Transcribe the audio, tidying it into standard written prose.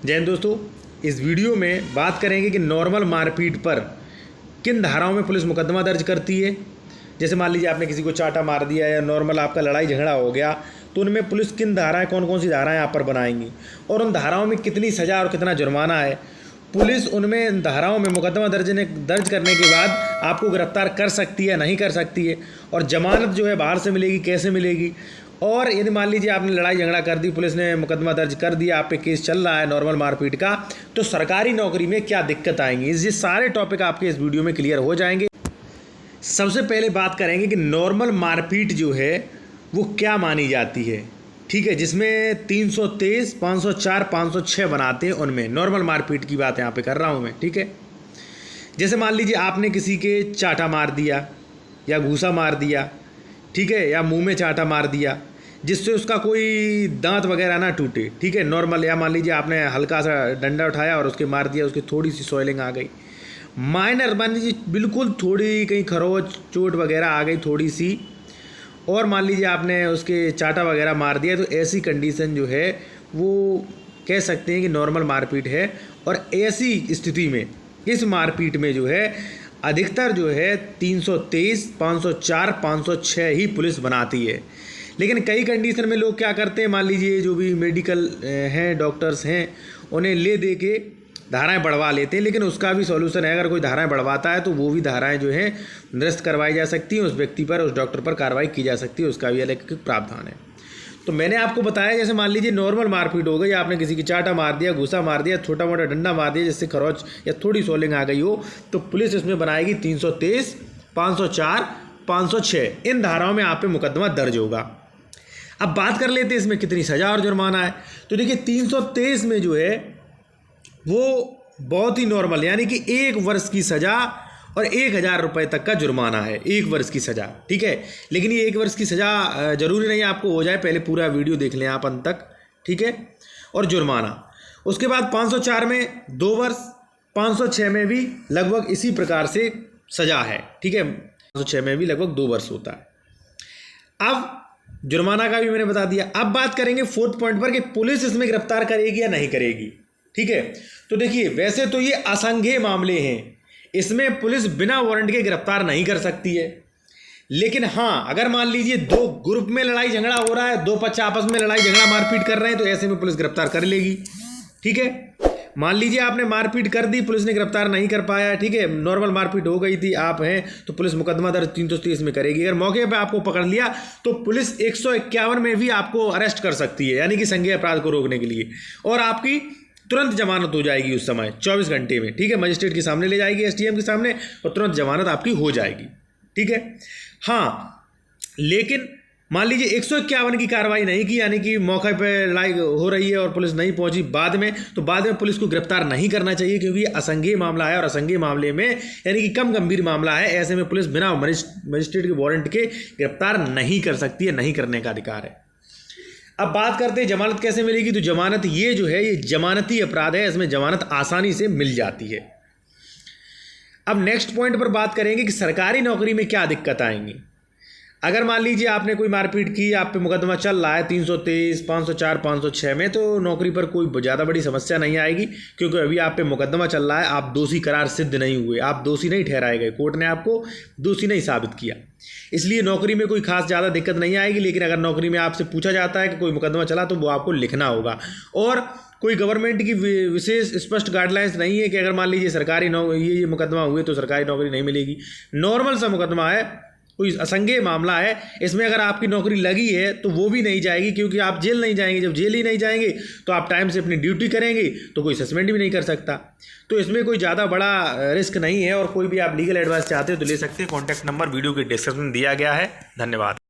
जय हिंद दोस्तों, इस वीडियो में बात करेंगे कि नॉर्मल मारपीट पर किन धाराओं में पुलिस मुकदमा दर्ज करती है। जैसे मान लीजिए आपने किसी को चाटा मार दिया या नॉर्मल आपका लड़ाई झगड़ा हो गया, तो उनमें पुलिस किन धाराएं, कौन कौन सी धाराएं आप पर बनाएंगी और उन धाराओं में कितनी सज़ा और कितना जुर्माना है। पुलिस उनमें धाराओं में मुकदमा दर्ज करने के बाद आपको गिरफ्तार कर सकती है, नहीं कर सकती है, और जमानत जो है बाहर से मिलेगी, कैसे मिलेगी। और यदि मान लीजिए आपने लड़ाई झगड़ा कर दी, पुलिस ने मुकदमा दर्ज कर दिया, आप पे केस चल रहा है नॉर्मल मारपीट का, तो सरकारी नौकरी में क्या दिक्कत आएंगी, ये सारे टॉपिक आपके इस वीडियो में क्लियर हो जाएंगे। सबसे पहले बात करेंगे कि नॉर्मल मारपीट जो है वो क्या मानी जाती है, ठीक है, जिसमें 323, 504, 506 बनाते हैं, उनमें नॉर्मल मारपीट की बात यहाँ पे कर रहा हूँ मैं, ठीक है। जैसे मान लीजिए आपने किसी के चाटा मार दिया या घूसा मार दिया, ठीक है, या मुंह में चाटा मार दिया जिससे उसका कोई दांत वगैरह ना टूटे, ठीक है, नॉर्मल। या मान लीजिए आपने हल्का सा डंडा उठाया और उसके मार दिया, उसकी थोड़ी सी सॉइलिंग आ गई, माइनर, मान लीजिए बिल्कुल थोड़ी कहीं खरोच चोट वगैरह आ गई थोड़ी सी, और मान लीजिए आपने उसके चाटा वगैरह मार दिया, तो ऐसी कंडीशन जो है वो कह सकते हैं कि नॉर्मल मारपीट है। और ऐसी स्थिति में इस मारपीट में जो है अधिकतर जो है 323, 504, 506 ही पुलिस बनाती है। लेकिन कई कंडीशन में लोग क्या करते हैं, मान लीजिए जो भी मेडिकल हैं, डॉक्टर्स हैं, उन्हें ले दे के धाराएँ बढ़वा लेते हैं, लेकिन उसका भी सॉल्यूशन है। अगर कोई धाराएँ बढ़वाता है तो वो भी धाराएँ जो हैं निरस्त करवाई जा सकती हैं, उस व्यक्ति पर, उस डॉक्टर पर कार्रवाई की जा सकती है, उसका भी अलग प्रावधान है। तो मैंने आपको बताया, जैसे मान लीजिए नॉर्मल मारपीट हो गई, आपने किसी की चाटा मार दिया, घूसा मार दिया, छोटा मोटा डंडा मार दिया जिससे खरोच या थोड़ी सोलिंग आ गई हो, तो पुलिस इसमें बनाएगी 323, 504, 506, इन धाराओं में आप पे मुकदमा दर्ज होगा। अब बात कर लेते हैं इसमें कितनी सज़ा और जुर्माना है। तो देखिए 323 में जो है वो बहुत ही नॉर्मल, यानी कि 1 वर्ष की सज़ा और 1000 रुपये तक का जुर्माना है, 1 वर्ष की सज़ा, ठीक है। लेकिन ये 1 वर्ष की सज़ा ज़रूरी नहीं आपको हो जाए, पहले पूरा वीडियो देख लें आप अंत तक, ठीक है। और जुर्माना उसके बाद 504 में 2 वर्ष, 506 में भी लगभग इसी प्रकार से सज़ा है, ठीक है, 506 में भी लगभग 2 वर्ष होता है। अब जुर्माना का भी मैंने बता दिया। अब बात करेंगे 4th पॉइंट पर कि पुलिस इसमें गिरफ्तार करेगी या नहीं करेगी, ठीक है। तो देखिए वैसे तो ये असंज्ञेय मामले हैं, इसमें पुलिस बिना वारंट के गिरफ्तार नहीं कर सकती है। लेकिन हाँ, अगर मान लीजिए 2 ग्रुप में लड़ाई झगड़ा हो रहा है, 2 पक्ष आपस में लड़ाई झगड़ा मारपीट कर रहे हैं, तो ऐसे में पुलिस गिरफ्तार कर लेगी, ठीक है। मान लीजिए आपने मारपीट कर दी, पुलिस ने गिरफ्तार नहीं कर पाया, ठीक है, नॉर्मल मारपीट हो गई थी, आप हैं, तो पुलिस मुकदमा दर्ज 323 में करेगी। अगर मौके पर आपको पकड़ लिया तो पुलिस 151 में भी आपको अरेस्ट कर सकती है, यानी कि संज्ञेय अपराध को रोकने के लिए, और आपकी तुरंत जमानत हो जाएगी उस समय 24 घंटे में, ठीक है। मजिस्ट्रेट के सामने ले जाएगी, STM के सामने, और तुरंत जमानत आपकी हो जाएगी, ठीक है। हाँ, लेकिन मान लीजिए 151 की कार्रवाई नहीं की, यानी कि मौके पर लड़ाई हो रही है और पुलिस नहीं पहुंची बाद में, तो बाद में पुलिस को गिरफ्तार नहीं करना चाहिए, क्योंकि ये असंज्ञेय मामला है, और असंज्ञेय मामले में यानी कि कम गंभीर मामला है, ऐसे में पुलिस बिना मजिस्ट्रेट के वारंट के गिरफ्तार नहीं कर सकती है, नहीं करने का अधिकार है। अब बात करते हैं जमानत कैसे मिलेगी। तो जमानत ये जो है ये जमानती अपराध है, इसमें जमानत आसानी से मिल जाती है। अब नेक्स्ट पॉइंट पर बात करेंगे कि सरकारी नौकरी में क्या दिक्कत आएंगी। अगर मान लीजिए आपने कोई मारपीट की, आप पे मुकदमा चल रहा है 323, 504, 506 में, तो नौकरी पर कोई ज़्यादा बड़ी समस्या नहीं आएगी, क्योंकि अभी आप पे मुकदमा चल रहा है, आप दोषी करार सिद्ध नहीं हुए, आप दोषी नहीं ठहराए गए, कोर्ट ने आपको दोषी नहीं साबित किया, इसलिए नौकरी में कोई खास ज़्यादा दिक्कत नहीं आएगी। लेकिन अगर नौकरी में आपसे पूछा जाता है कि कोई मुकदमा चला, तो वो आपको लिखना होगा, और कोई गवर्नमेंट की विशेष स्पष्ट गाइडलाइंस नहीं है कि अगर मान लीजिए सरकारी ये मुकदमा हुए तो सरकारी नौकरी नहीं मिलेगी। नॉर्मल सा मुकदमा है, कोई असंज्ञेय मामला है, इसमें अगर आपकी नौकरी लगी है तो वो भी नहीं जाएगी, क्योंकि आप जेल नहीं जाएंगे। जब जेल ही नहीं जाएंगे तो आप टाइम से अपनी ड्यूटी करेंगे, तो कोई सस्पेंड भी नहीं कर सकता। तो इसमें कोई ज़्यादा बड़ा रिस्क नहीं है, और कोई भी आप लीगल एडवाइस चाहते हो तो ले सकते हैं। कॉन्टैक्ट नंबर वीडियो के डिस्क्रिप्शन में दिया गया है। धन्यवाद।